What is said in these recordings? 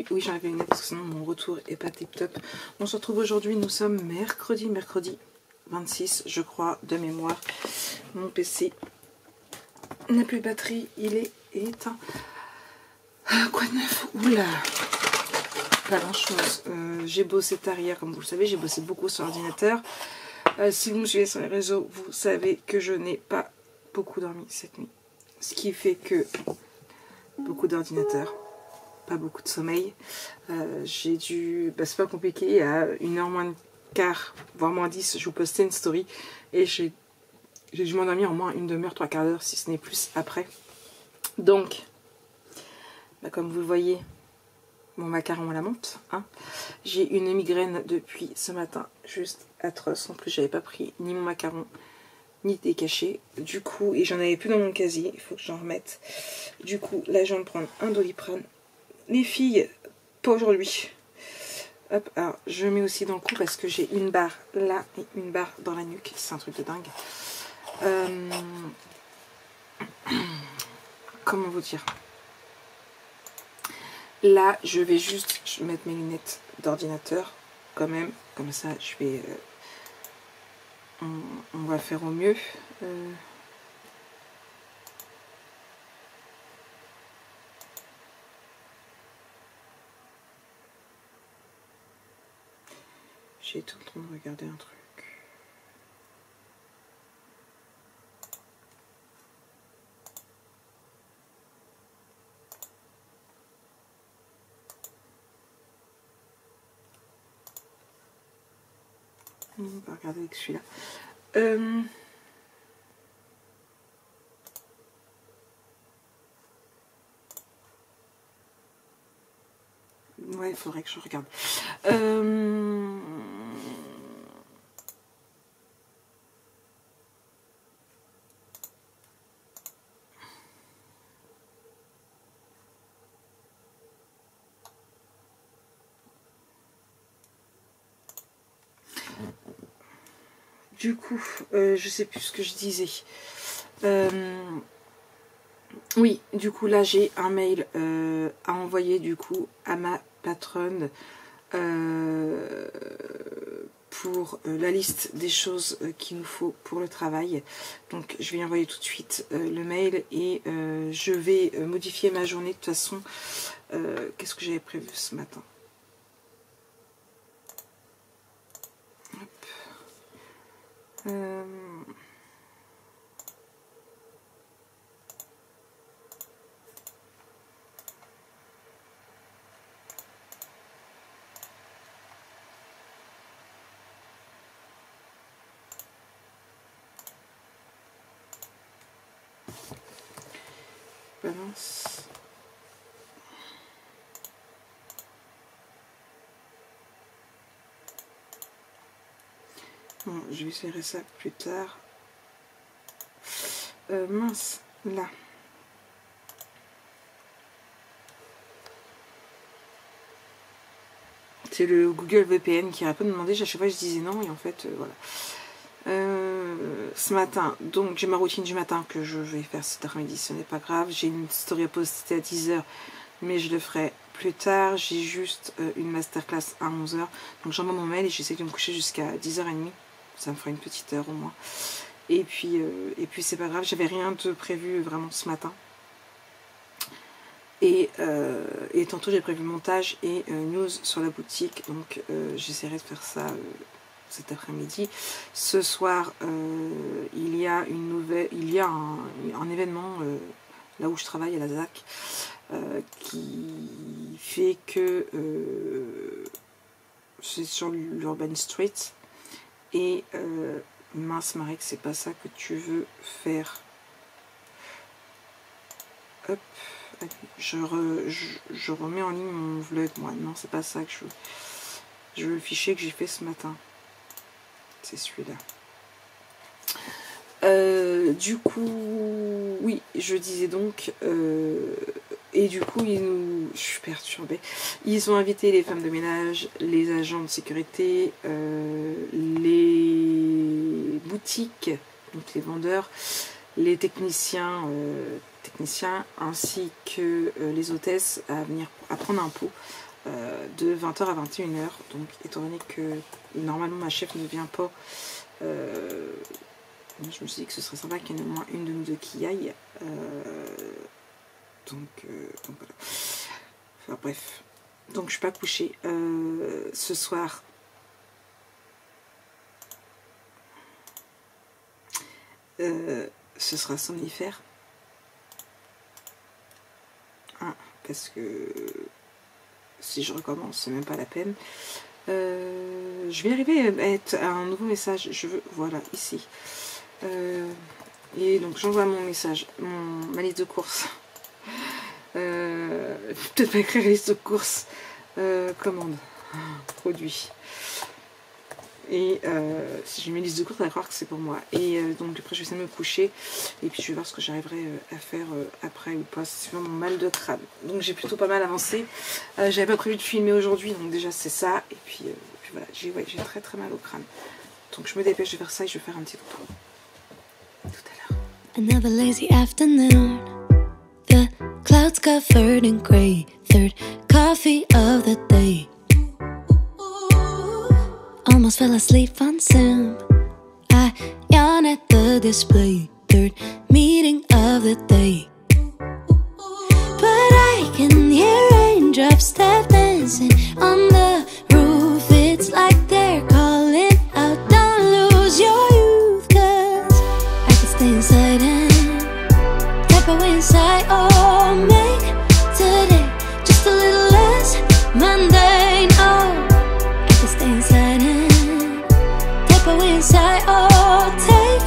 Oui, j'enlève une lettre parce que sinon mon retour est pas tip top. On se retrouve aujourd'hui, nous sommes mercredi 26 je crois, de mémoire. Mon PC n'a plus de batterie, il est éteint. Quoi de neuf? Oula, pas grand chose. J'ai bossé tard hier, comme vous le savez, j'ai bossé beaucoup sur l'ordinateur. Si vous me suivez sur les réseaux, vous savez que je n'ai pas beaucoup dormi cette nuit. Ce qui fait que beaucoup d'ordinateur, pas beaucoup de sommeil. J'ai dû, c'est pas compliqué, à 1h moins de quart, voire moins 10, je vous postais une story et j'ai dû m'endormir en moins une demi-heure, 3/4 d'heure, si ce n'est plus après. Donc, comme vous le voyez, mon macaron à la menthe. Hein. J'ai une migraine depuis ce matin, juste atroce. En plus, j'avais pas pris ni mon macaron, ni des cachets. Du coup, et j'en avais plus dans mon casier, il faut que j'en remette. Du coup, là, je viens de prendre un Doliprane. Les filles, pas aujourd'hui. Hop, alors je mets aussi dans le cou parce que j'ai une barre là et une barre dans la nuque. C'est un truc de dingue. Comment vous dire? Là, je vais juste mettre mes lunettes d'ordinateur quand même. Comme ça, je vais... on va faire au mieux. J'ai tout le temps de regarder un truc. On va regarder avec celui-là. Ouais, il faudrait que je regarde. Du coup, je sais plus ce que je disais. Oui, du coup, là, j'ai un mail à envoyer du coup à ma patronne pour la liste des choses qu'il nous faut pour le travail. Donc, je vais y envoyer tout de suite le mail et je vais modifier ma journée. De toute façon, qu'est-ce que j'avais prévu ce matin? Balance. Bon, je vais essayer ça plus tard. Mince, là. C'est le Google VPN qui a un peu demandé. À chaque fois, je disais non et en fait, voilà. Ce matin, donc j'ai ma routine du matin que je vais faire cet après-midi, ce n'est pas grave. J'ai une story à poster à 10 h, mais je le ferai plus tard. J'ai juste une masterclass à 11 h. Donc j'envoie mon mail et j'essaie de me coucher jusqu'à 10h30. Ça me fera une petite heure au moins. Et puis c'est pas grave, j'avais rien de prévu vraiment ce matin. Et tantôt j'ai prévu montage et news sur la boutique. Donc j'essaierai de faire ça cet après-midi. Ce soir, il y a un événement là où je travaille à la ZAC qui fait que c'est sur l'Urban Street et mince Marek, c'est pas ça que tu veux faire. Hop, je remets en ligne mon vlog, moi. Non, c'est pas ça que je veux. Je veux le fichier que j'ai fait ce matin. C'est celui-là. Du coup, oui, je disais donc, et du coup, je suis perturbée. Ils ont invité les femmes de ménage, les agents de sécurité, les boutiques, donc les vendeurs, les techniciens, ainsi que les hôtesses à venir à prendre un pot de 20h à 21h. Donc, étant donné que normalement ma chef ne vient pas, je me suis dit que ce serait sympa qu'il y en ait au moins une de nous deux qui aille. Donc voilà. Enfin bref. Donc je suis pas couchée. Ce soir, ce sera somnifère. Parce que si je recommence, c'est même pas la peine. Je vais arriver à être à un nouveau message. Je veux, voilà, ici. Et donc j'envoie mon message, ma liste de courses. Peut-être pas écrire liste de courses. Commande, produit. Et si j'ai mes listes de courses, on va croire que c'est pour moi. Et donc après je vais essayer de me coucher. Et puis je vais voir ce que j'arriverai à faire après ou pas. C'est vraiment mon mal de crâne. Donc j'ai plutôt pas mal avancé. J'avais pas prévu de filmer aujourd'hui, donc déjà c'est ça. Et puis voilà, j'ai très très mal au crâne. Donc je me dépêche de faire ça et je vais faire un petit tour. Tout à l'heure. Another lazy afternoon. The clouds covered in gray. Third coffee of the day. Almost fell asleep on Zoom. I yawn at the display. Third meeting of the day. But I can hear raindrops tap dancing on the roof. It's like they're calling out, don't lose your youth. Cause I can stay inside and tap away inside. Oh, make today just a little less mundane. Oh, I can stay inside and tap away inside. Oh, take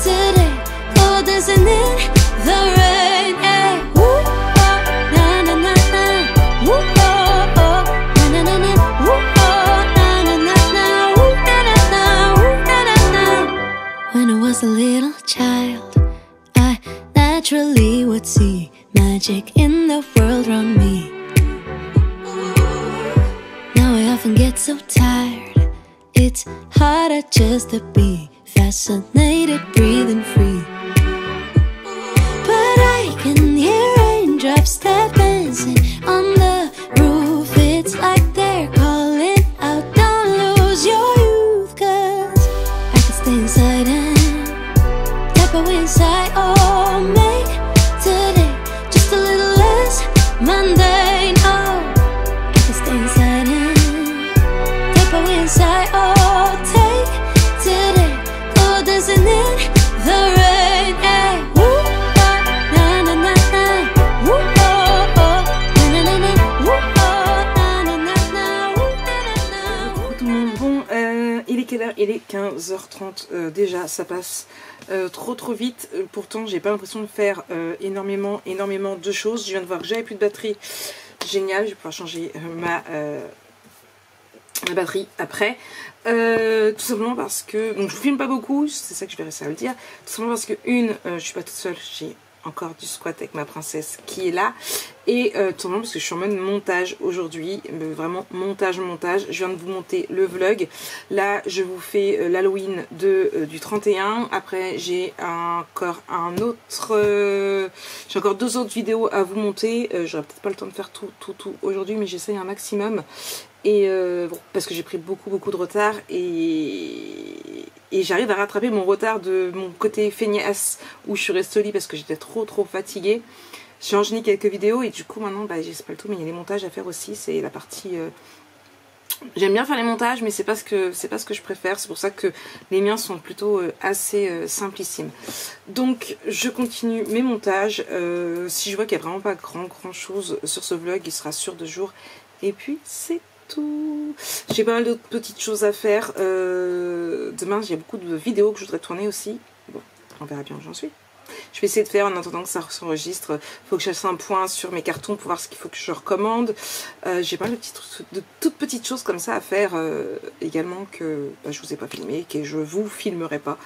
today, go dancing in the rain. Yeah. Woo, oh, na na na na. Woo, oh, oh, na na na na. Woo, oh, na na na na. Woo, na na na. Woo, na na na. When I was a little child, I naturally would see magic in the world around me. Now I often get so tired, it's harder just to be fascinated, breathing free. But I can hear raindrops tap dancing on the roof. It's like they're calling out, don't lose your youth. Cause I can stay inside and tap away inside. Oh, make today just a little less mundane. Oh, I can stay inside and tap away inside. Oh, take today, go dancing in the rain. Yeah. Woo, oh, na na na na. Woo, oh, oh, na na na na. Woo, oh, na na na na. Woo, na na na. Coucou tout le monde. Bon, il est quelle heure? Il est 15h30. Déjà, ça passe trop vite. Pourtant, j'ai pas l'impression de faire énormément de choses. Je viens de voir que j'avais plus de batterie. Génial, je vais pouvoir changer ma batterie après. Tout simplement parce que, donc je vous filme pas beaucoup, c'est ça que je vais réussir à le dire. Tout simplement parce que je suis pas toute seule, j'ai encore du squat avec ma princesse qui est là. Et tout simplement parce que je suis en mode montage aujourd'hui, vraiment montage. Je viens de vous monter le vlog. Là, je vous fais l'Halloween du 31. Après, j'ai encore j'ai encore 2 autres vidéos à vous monter. J'aurai peut-être pas le temps de faire tout aujourd'hui, mais j'essaye un maximum. Et bon, parce que j'ai pris beaucoup de retard et j'arrive à rattraper mon retard de mon côté feignasse où je suis restée au lit parce que j'étais trop fatiguée. J'ai enchaîné quelques vidéos et du coup maintenant j'ai pas le tout, mais il y a les montages à faire aussi. C'est la partie j'aime bien faire les montages, mais c'est pas ce que je préfère. C'est pour ça que les miens sont plutôt assez simplissimes. Donc je continue mes montages. Si je vois qu'il n'y a vraiment pas grand chose sur ce vlog, il sera sur 2 jours. Et puis c'est tout. J'ai pas mal d'autres petites choses à faire. Demain j'ai beaucoup de vidéos que je voudrais tourner aussi. Bon, on verra bien où j'en suis. Je vais essayer de faire en attendant que ça s'enregistre. Il faut que je fasse un point sur mes cartons pour voir ce qu'il faut que je recommande. J'ai pas de toutes petites choses comme ça à faire également que je vous ai pas filmé et que je vous filmerai pas.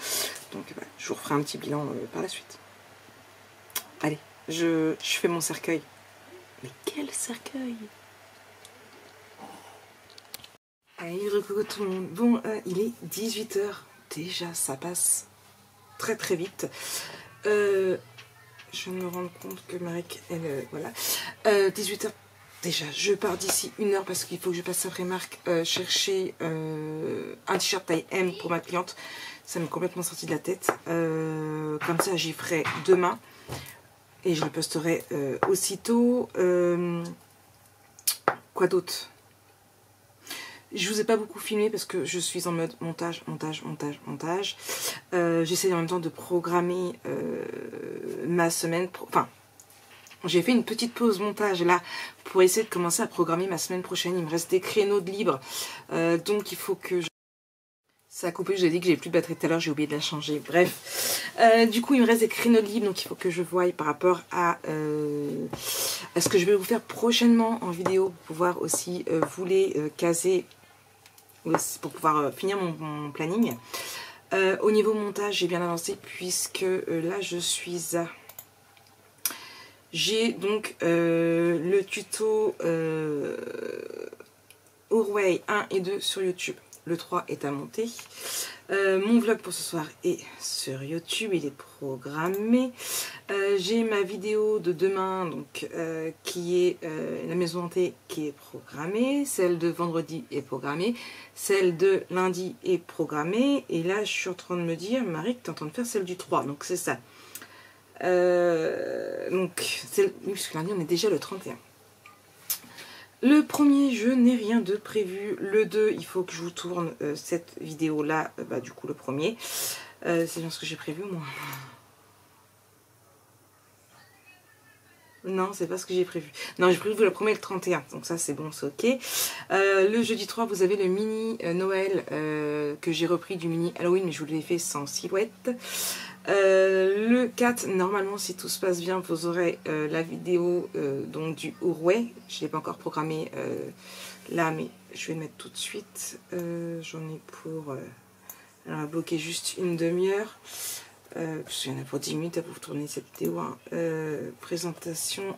Donc voilà, je vous referai un petit bilan par la suite. Allez, je fais mon cercueil. Mais quel cercueil! Allez, recoucou tout le monde. Bon, il est 18 h. Déjà, ça passe très très vite. Je viens de me rendre compte que Marek, elle, voilà. 18 h. Déjà, je pars d'ici 1 heure parce qu'il faut que je passe après Marc chercher un t-shirt taille M pour ma cliente. Ça m'est complètement sorti de la tête. Comme ça, j'y ferai demain. Et je le posterai aussitôt. Quoi d'autre? Je vous ai pas beaucoup filmé parce que je suis en mode montage. J'essaie en même temps de programmer ma semaine. Enfin, j'ai fait une petite pause montage là pour essayer de commencer à programmer ma semaine prochaine. Il me reste des créneaux de libre. Donc il faut que je... Ça a coupé, je vous ai dit que j'ai plus de batterie tout à l'heure, j'ai oublié de la changer. Bref, du coup il me reste des créneaux de libre, donc il faut que je voie par rapport à ce que je vais vous faire prochainement en vidéo pour pouvoir aussi vous les caser, pour pouvoir finir mon planning. Au niveau montage, j'ai bien avancé puisque là je suis à... J'ai donc le tuto Urway 1 et 2 sur YouTube. Le 3 est à monter. Mon vlog pour ce soir est sur YouTube, il est programmé. J'ai ma vidéo de demain, donc qui est la maison hantée, qui est programmée. Celle de vendredi est programmée. Celle de lundi est programmée. Et là, je suis en train de me dire, Marie, que tu es en train de faire celle du 3. Donc c'est ça. Donc, oui, parce que lundi, on est déjà le 31. Le premier, je n'ai rien de prévu. Le 2, il faut que je vous tourne cette vidéo-là. Du coup, le premier. C'est bien ce que j'ai prévu, moi. Non, c'est pas ce que j'ai prévu. Non, j'ai prévu le premier et le 31. Donc ça, c'est bon, c'est ok. Le jeudi 3, vous avez le mini Noël que j'ai repris du mini Halloween, mais je vous l'ai fait sans silhouette. Le 4, normalement, si tout se passe bien, vous aurez la vidéo donc du Urway. Je ne l'ai pas encore programmé là, mais je vais le mettre tout de suite. J'en ai pour... alors, on va bloquer juste une demi-heure. Parce qu'il y en a pour 10 minutes à vous tourner cette vidéo. Hein. Présentation.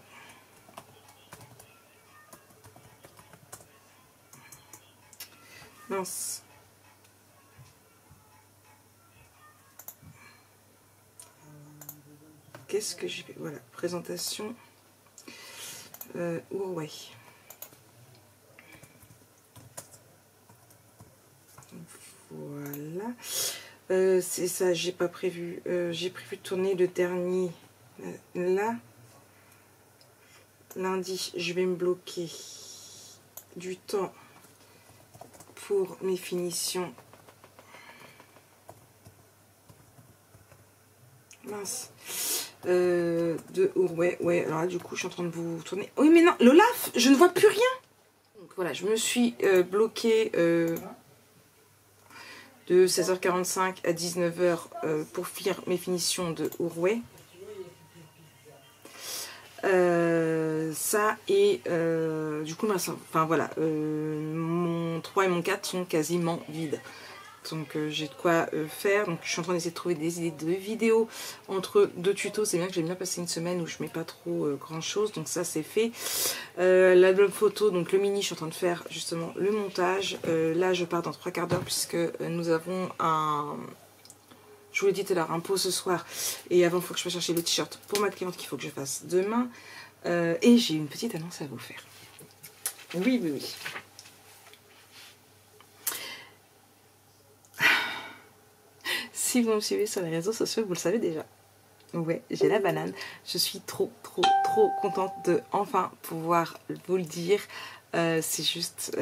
Mince. Qu'est-ce que j'ai fait? Voilà, présentation Urway. Voilà. C'est ça, j'ai pas prévu. J'ai prévu de tourner le dernier là. Lundi, je vais me bloquer du temps pour mes finitions. Mince. De Urway. Ouais, alors là, du coup, je suis en train de vous tourner. Oui, mais non, l'Olaf, je ne vois plus rien. Donc voilà, je me suis bloquée de 16h45 à 19h pour finir mes finitions de Urway. Ça et du coup, enfin voilà, mon 3 et mon 4 sont quasiment vides. Donc j'ai de quoi faire. Donc je suis en train d'essayer de trouver des idées de vidéos entre deux tutos. C'est bien que j'aime bien passer une semaine où je mets pas trop grand chose. Donc ça c'est fait. L'album photo, donc le mini, je suis en train de faire justement le montage. Là je pars dans 3/4 d'heure puisque nous avons un... Je vous l'ai dit tout à l'heure, un pot ce soir. Et avant il faut que je fasse chercher le t-shirt pour ma cliente qu'il faut que je fasse demain. Et j'ai une petite annonce à vous faire. Oui, oui, oui. Si vous me suivez sur les réseaux sociaux, vous le savez déjà. Ouais, j'ai la banane. Je suis trop contente de enfin pouvoir vous le dire. C'est juste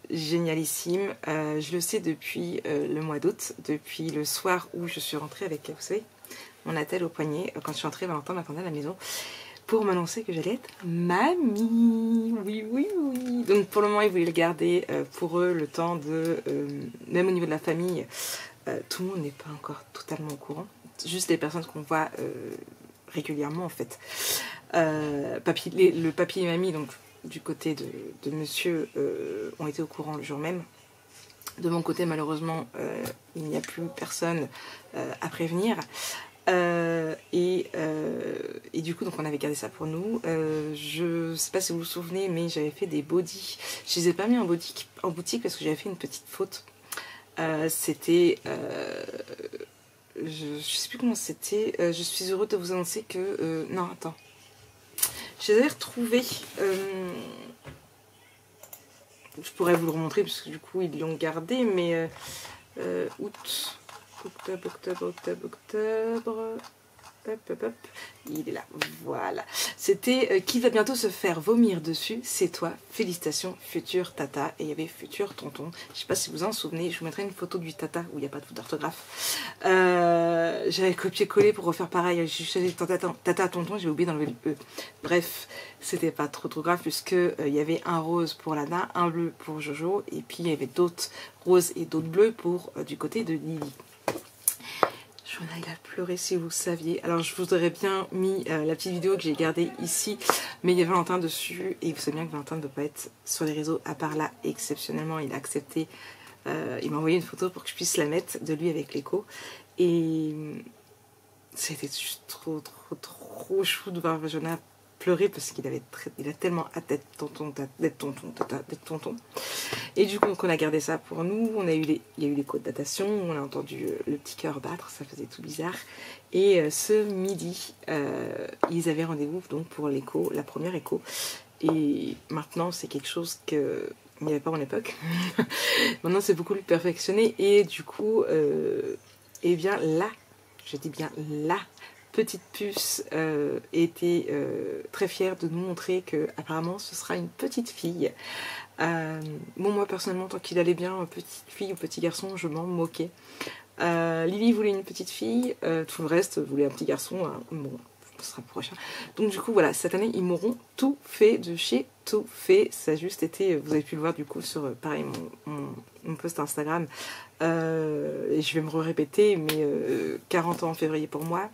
génialissime. Je le sais depuis le mois d'août, depuis le soir où je suis rentrée avec, vous savez, mon attelle au poignet. Quand je suis rentrée, Valentin m'attendait à la maison pour m'annoncer que j'allais être mamie. Oui, oui, oui. Donc pour le moment, ils voulaient le garder pour eux le temps de... même au niveau de la famille, tout le monde n'est pas encore totalement au courant. juste les personnes qu'on voit régulièrement en fait. Le papy et mamie, donc du côté de monsieur, ont été au courant le jour même. De mon côté, malheureusement, il n'y a plus personne à prévenir. Et du coup, donc on avait gardé ça pour nous. Je sais pas si vous vous souvenez, mais j'avais fait des bodys. Je les ai pas mis en boutique parce que j'avais fait une petite faute. C'était... je sais plus comment c'était. Je suis heureuse de vous annoncer que... non, attends. Je les avais retrouvés. Je pourrais vous le remontrer parce que du coup ils l'ont gardé, mais août, octobre, hop, il est là, voilà. C'était qui va bientôt se faire vomir dessus, c'est toi, félicitations, futur tata. Et il y avait futur tonton, je sais pas si vous en souvenez, je vous mettrai une photo du tata où il n'y a pas de faute d'orthographe. J'avais copié-collé pour refaire pareil, j'ai choisi tata tonton, j'ai oublié d'enlever le E. Bref, c'était pas trop grave puisque il y avait un rose pour Lana, un bleu pour Jojo, et puis il y avait d'autres roses et d'autres bleus pour du côté de Lily. Joanna, il a pleuré si vous saviez. Alors je vous aurais bien mis la petite vidéo que j'ai gardée ici, mais il y a Valentin dessus, et vous savez bien que Valentin ne peut pas être sur les réseaux, à part là, exceptionnellement, il a accepté, il m'a envoyé une photo pour que je puisse la mettre de lui avec l'écho, et c'était juste trop chou de voir Joanna pleurer parce qu'il a tellement hâte d'être tonton. Et du coup, on a gardé ça pour nous. Il y a eu l'écho de datation, on a entendu le petit cœur battre, ça faisait tout bizarre. Et ce midi, ils avaient rendez-vous donc pour l'écho, la première écho. Et maintenant, c'est quelque chose que il n'y avait pas à mon époque. Maintenant, c'est beaucoup plus perfectionné. Et du coup, eh bien là, je dis bien là, petite puce était très fière de nous montrer que apparemment ce sera une petite fille. Bon, moi personnellement, tant qu'il allait bien, petite fille ou petit garçon, je m'en moquais. Lily voulait une petite fille, tout le reste voulait un petit garçon. Bon, ce sera prochain. Donc du coup voilà, cette année ils m'auront tout fait de chez tout fait. Ça a juste été, vous avez pu le voir du coup sur pareil mon post Instagram. Et je vais me répéter, mais 40 ans en février pour moi.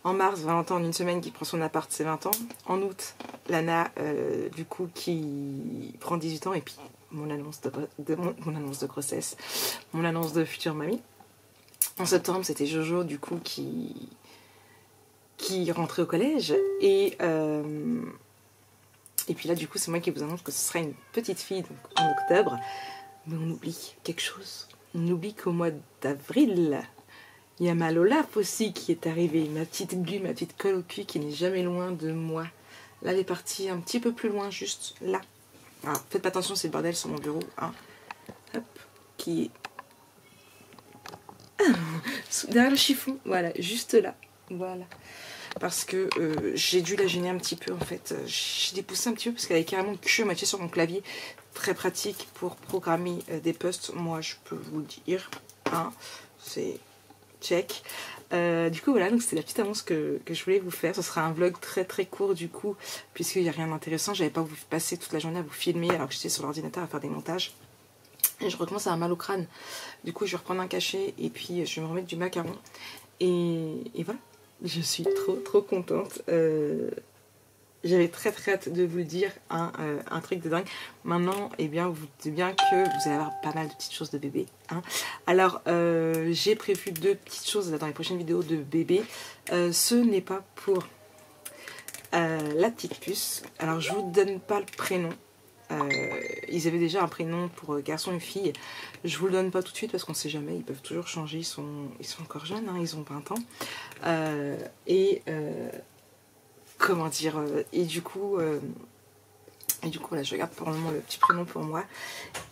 En mars, Valentin en une semaine qui prend son appart, c'est 20 ans. En août, Lana, du coup, qui prend 18 ans. Et puis, mon annonce de grossesse, mon annonce de future mamie. En septembre, c'était Jojo, du coup, qui rentrait au collège. Et puis là, du coup, c'est moi qui vous annonce que ce sera une petite fille donc, en octobre. Mais on oublie quelque chose. On oublie qu'au mois d'avril... il y a ma Lola aussi qui est arrivée, ma petite Glu, ma petite colle au cul qui n'est jamais loin de moi. Là, elle est partie un petit peu plus loin, juste là. Alors, faites pas attention, c'est le bordel sur mon bureau. Hein. Hop, qui est derrière le chiffon, voilà, juste là. Voilà. Parce que j'ai dû la gêner un petit peu en fait. J'ai dépoussé un petit peu parce qu'elle avait carrément le cul moitié sur mon clavier. Très pratique pour programmer des posts, moi je peux vous le dire. Hein, c'est... check. Du coup voilà, donc c'était la petite annonce que je voulais vous faire. Ce sera un vlog très court du coup, puisqu'il n'y a rien d'intéressant. J'avais pas voulu passer toute la journée à vous filmer alors que j'étais sur l'ordinateur à faire des montages. Et je recommence à avoir mal au crâne. Du coup je vais reprendre un cachet et puis je vais me remettre du macaron. Et voilà, je suis trop contente. J'avais très hâte de vous le dire, un truc de dingue. Maintenant, eh bien, vous doutez bien que vous allez avoir pas mal de petites choses de bébé. Hein. Alors, j'ai prévu 2 petites choses dans les prochaines vidéos de bébé. Ce n'est pas pour la petite puce. Alors, je vous donne pas le prénom. Ils avaient déjà un prénom pour garçon et fille. Je vous le donne pas tout de suite parce qu'on sait jamais. Ils peuvent toujours changer. Ils sont encore jeunes, hein, ils ont 20 ans. Comment dire, et du coup voilà, je regarde pour le moment le petit prénom pour moi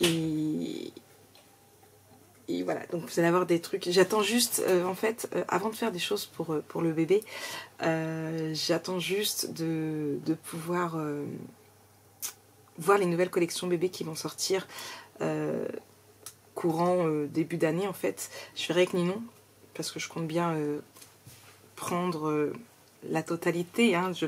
et voilà, donc vous allez avoir des trucs. J'attends juste en fait avant de faire des choses pour le bébé, j'attends juste de pouvoir voir les nouvelles collections bébé qui vont sortir courant début d'année. En fait je verrai avec Ninon parce que je compte bien prendre la totalité, hein. Je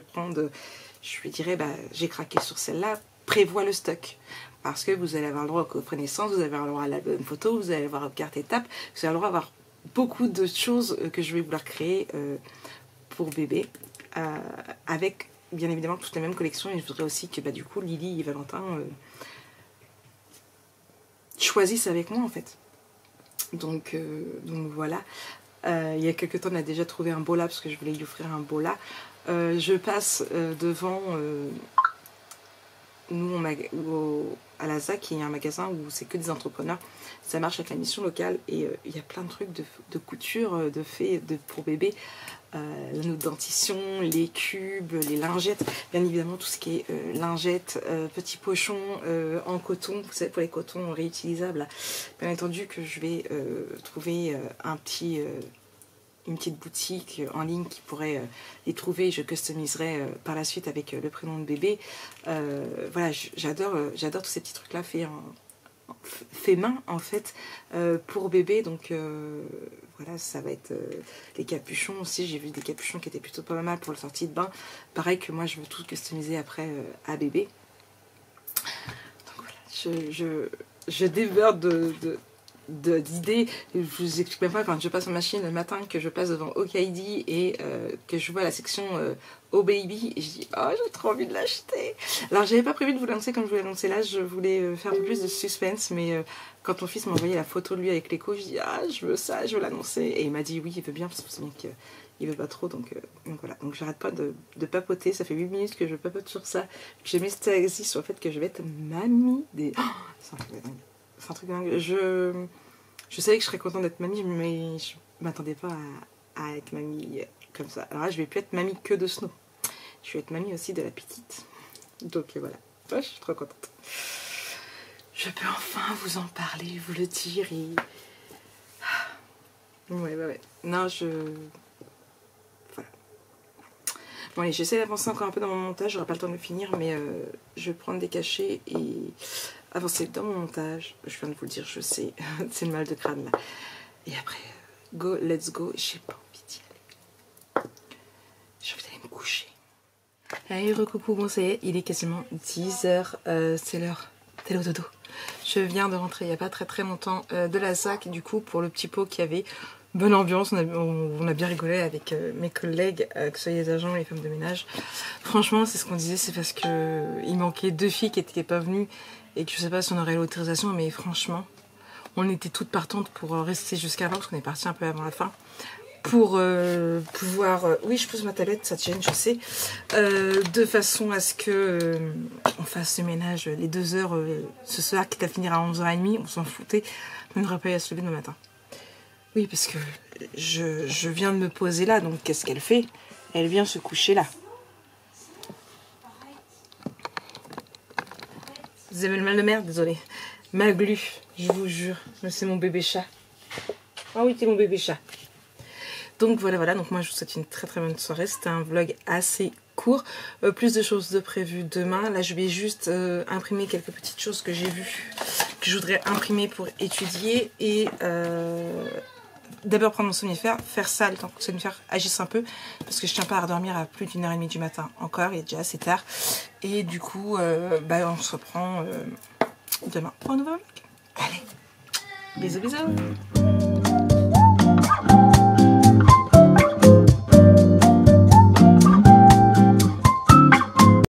lui dirais, bah, j'ai craqué sur celle-là, prévois le stock. Parce que vous allez avoir le droit au coffret naissance, vous allez avoir le droit à l'album photo, vous allez avoir une carte étape, vous allez avoir beaucoup de choses que je vais vouloir créer pour bébé, avec bien évidemment toutes les mêmes collections. Et je voudrais aussi que du coup Lily et Valentin choisissent avec moi en fait. Donc voilà. Il y a quelques temps on a déjà trouvé un bola parce que je voulais lui offrir un bola. Je passe devant nous à la ZAC, il y a un magasin où c'est que des entrepreneurs. Ça marche avec la mission locale et il y a plein de trucs de couture, de fait pour bébé. La dentition, les cubes, les lingettes, bien évidemment tout ce qui est lingettes, petits pochons en coton, vous savez, pour les cotons réutilisables. Bien entendu que je vais trouver une petite boutique en ligne qui pourrait les trouver. Je customiserai par la suite avec le prénom de bébé. Voilà, j'adore tous ces petits trucs là faits main en fait pour bébé. Donc voilà, ça va être les capuchons aussi. J'ai vu des capuchons qui étaient plutôt pas mal pour la sortie de bain. Pareil que moi je veux tout customiser après à bébé. Donc voilà, je déborde d'idées. Je vous explique même pas, quand je passe en machine le matin, que je passe devant Okaidi et que je vois la section Oh Baby, et je dis oh j'ai trop envie de l'acheter. Alors j'avais pas prévu de vous l'annoncer comme je voulais l'annoncer là, je voulais faire un peu plus de suspense, mais quand mon fils m'a envoyé la photo de lui avec l'écho, je dis ah je veux ça, je veux l'annoncer, et il m'a dit oui il veut bien, parce que c'est bien qu'il veut pas trop, donc voilà. Donc j'arrête pas de papoter, ça fait 8 minutes que je papote sur ça. J'ai mis cette exercice sur le fait que je vais être mamie des... Oh, c'est un truc dingue. C'est un truc dingue. Je savais que je serais contente d'être mamie, mais je m'attendais pas à être mamie comme ça. Alors là, je vais plus être mamie que de Snow. Je vais être mamie aussi de la petite. Donc voilà. Ouais, je suis trop contente. Je peux enfin vous en parler, vous le dire et... Ouais. Non, voilà. Bon allez, j'essaie d'avancer encore un peu dans mon montage. J'aurai pas le temps de le finir, mais je vais prendre des cachets et... avancer dans mon montage. Je viens de vous le dire, je sais, c'est le mal de crâne là. Et après, let's go. J'ai pas envie d'y aller. J'ai envie d'aller me coucher. Allez, recoucou, bon ça y est, il est quasiment 10h, c'est l'heure d'aller au dodo. Je viens de rentrer il n'y a pas très longtemps de la ZAC, du coup, pour le petit pot qu'il y avait. Bonne ambiance, on a bien rigolé avec mes collègues, que ce soit les agents et les femmes de ménage. Franchement, c'est ce qu'on disait, c'est parce que il manquait 2 filles qui n'étaient pas venues et que je sais pas si on aurait l'autorisation, mais franchement, on était toutes partantes pour rester jusqu'à l'heure, parce qu'on est parti un peu avant la fin, pour pouvoir... oui, je pose ma tablette, ça te gêne, je sais. De façon à ce que on fasse le ménage les 2 heures ce soir, quitte à finir à 11h30, on s'en foutait. On n'aurait pas eu à se lever demain matin. Oui, parce que je viens de me poser là, donc qu'est-ce qu'elle fait? Elle vient se coucher là. Vous avez le mal de mer? Désolée. Maglu, je vous jure, c'est mon bébé chat. Ah oui, c'est mon bébé chat. Donc voilà, donc moi je vous souhaite une très bonne soirée. C'était un vlog assez court. Plus de choses de prévues demain. Là je vais juste imprimer quelques petites choses que j'ai vues, que je voudrais imprimer pour étudier. Et d'abord prendre mon somnifère, faire ça le temps que le somnifère agisse un peu, parce que je tiens pas à redormir à plus d'1h30 du matin encore, il est déjà assez tard. Et du coup, on se reprend demain pour un nouveau vlog. Allez, bisous.